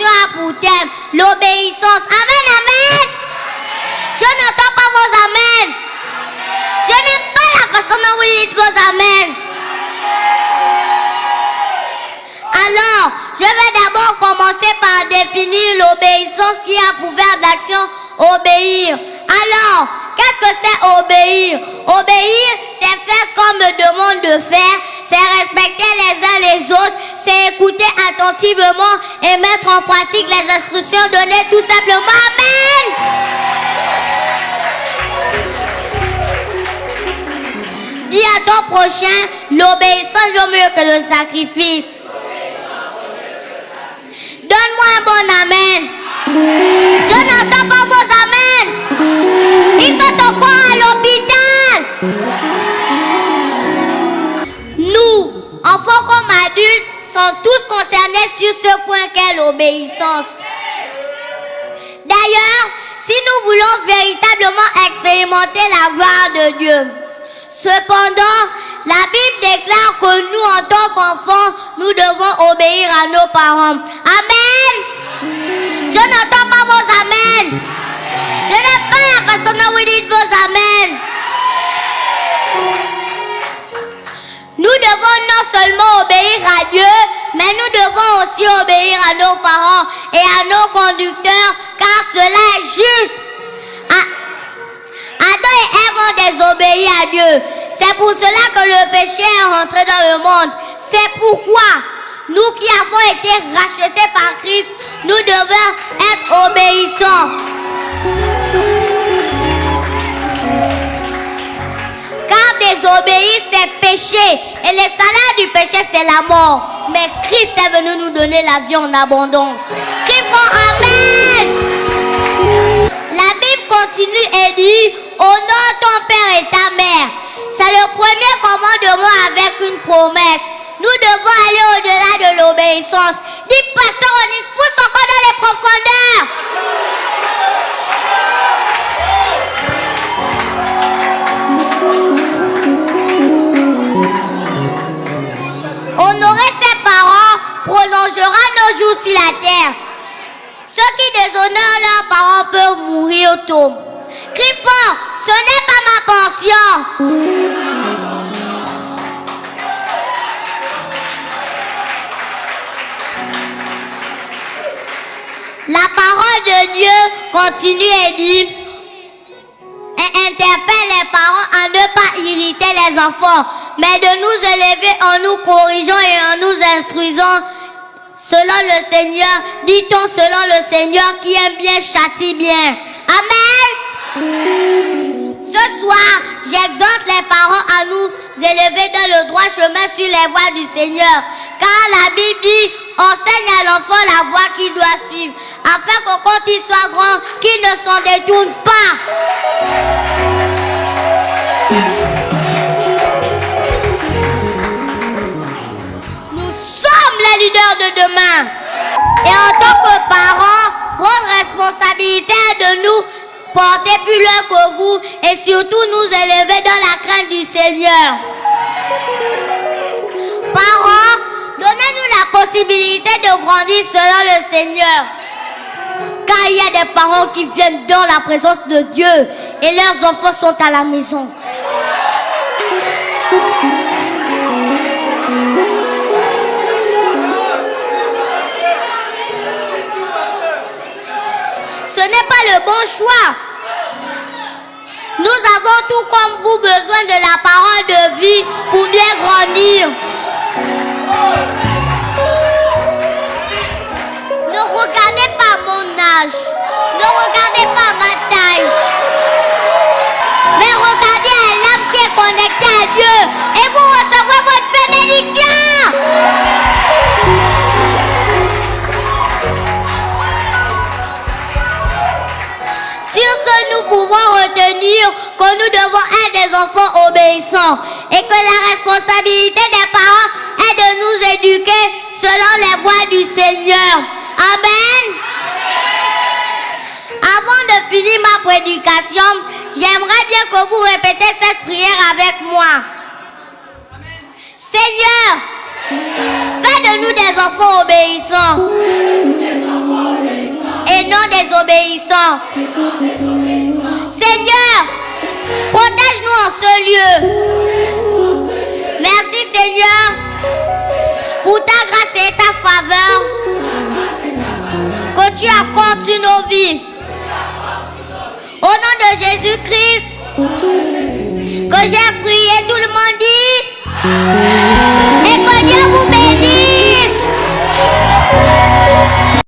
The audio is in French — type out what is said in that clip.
a pour thème l'obéissance. Amen, amen. Je n'entends pas vos amen. Je n'aime pas la façon dont vous dites vos amen. Alors, je vais d'abord commencer par définir l'obéissance qui a pour verbe d'action obéir. Alors, qu'est-ce que c'est obéir? Obéir, c'est faire ce qu'on me demande de faire, c'est respecter les uns les autres, c'est écouter attentivement et mettre en pratique les instructions données tout simplement. Amen! Dis à ton prochain, l'obéissance vaut mieux que le sacrifice. Donne-moi un bon amen. Je n'entends pas vos amen. Ils sont encore à l'hôpital. Nous, enfants comme adultes, sommes tous concernés sur ce point qu'est l'obéissance. D'ailleurs, si nous voulons véritablement expérimenter la gloire de Dieu, cependant, la Bible déclare que nous, en tant qu'enfants, nous devons obéir à nos parents. Amen. Je n'entends pas vos amen. Je n'aime pas la façon dont vous dites vos amen. Nous devons non seulement obéir à Dieu, mais nous devons aussi obéir à nos parents et à nos conducteurs, car cela est juste. Adam et Ève ont désobéi à Dieu. C'est pour cela que le péché est rentré dans le monde. C'est pourquoi nous qui avons été rachetés par Christ, nous devons être obéissants. Car désobéir, c'est péché. Et le salaire du péché, c'est la mort. Mais Christ est venu nous donner la vie en abondance. Crie fort Amen. La Bible continue et dit, honore ton père et ta mère. C'est le premier commandement avec une promesse. Nous devons aller au-delà de l'obéissance. Dis, pasteur, on y pousse encore dans les profondeurs. Honorer ses parents prolongera nos jours sur la terre. Ceux qui déshonorent leurs parents peuvent mourir tôt. Crie fort, ce n'est pas ma portion. La parole de Dieu continue et dit, et interpelle les parents à ne pas irriter les enfants, mais de nous élever en nous corrigeant et en nous instruisant selon le Seigneur. Dit-on selon le Seigneur qui aime bien châtie bien. Amen. Ce soir, j'exhorte les parents à nous élever dans le droit chemin sur les voies du Seigneur. Car la Bible dit, enseigne à l'enfant la voie qu'il doit suivre, afin que quand il soit grand, qu'il ne s'en détourne pas. Nous sommes les leaders de demain. Et en tant que parents, votre responsabilité est de nous porter plus loin que vous et surtout nous élever dans la crainte du Seigneur. Parents, donnez-nous la possibilité de grandir selon le Seigneur. Car il y a des parents qui viennent dans la présence de Dieu et leurs enfants sont à la maison. Ce n'est pas le bon choix. Nous avons tout comme vous besoin de la parole de vie pour bien grandir. Ne regardez pas mon âge. Ne regardez pas ma taille. Mais regardez à l'âme qui est connectée à Dieu et vous recevrez votre bénédiction. Sur ce, nous pouvons retenir que nous devons être des enfants obéissants et que la responsabilité des parents est de nous éduquer selon les voies du Seigneur. Amen. Avant de finir ma prédication, j'aimerais bien que vous répétez cette prière avec moi. Seigneur, fais de nous des enfants obéissants. et non désobéissants. Seigneur, protège-nous en ce lieu. Merci Seigneur pour ta grâce et ta faveur que tu accordes sur nos vies. Au nom de Jésus-Christ, que j'ai prié, tout le monde dit.